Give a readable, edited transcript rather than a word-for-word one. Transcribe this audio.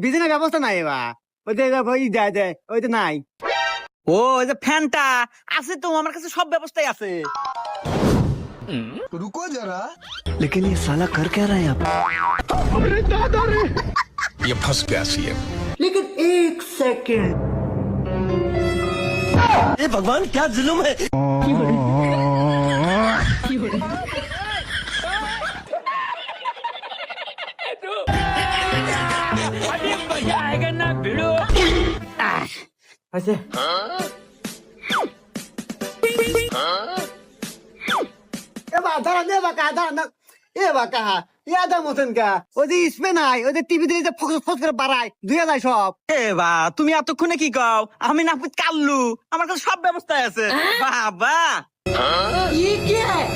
Business ব্যবস্থা নাই এবার ওই যে ওই যায় যায় ওই তো নাই। ও ওই যে ফ্যানটা আছে তো আমার কাছে, সব ব্যবস্থাই আছে। रुको जरा। लेकिन ये साला कर क्या रहा है यहाँ पे? ये फंस गया सीएम। लेकिन एक सेकंड, ये भगवान क्या जुल्म है? হয়েছে এবার দাঁড়ান দাঁড়ান এ বাকা ইয়াদা মতন কা ওই যে স্পে নাই ওই যে টিভিতে যে ফোকাস ফোকাস করে বাড়ায় ধুয়ে যায় সব। এ বা তুমি এতক্ষণে কি কও? আমি না কাল্লু, আমার কাছে সব ব্যবস্থাই আছে। বাবা ये क्या है?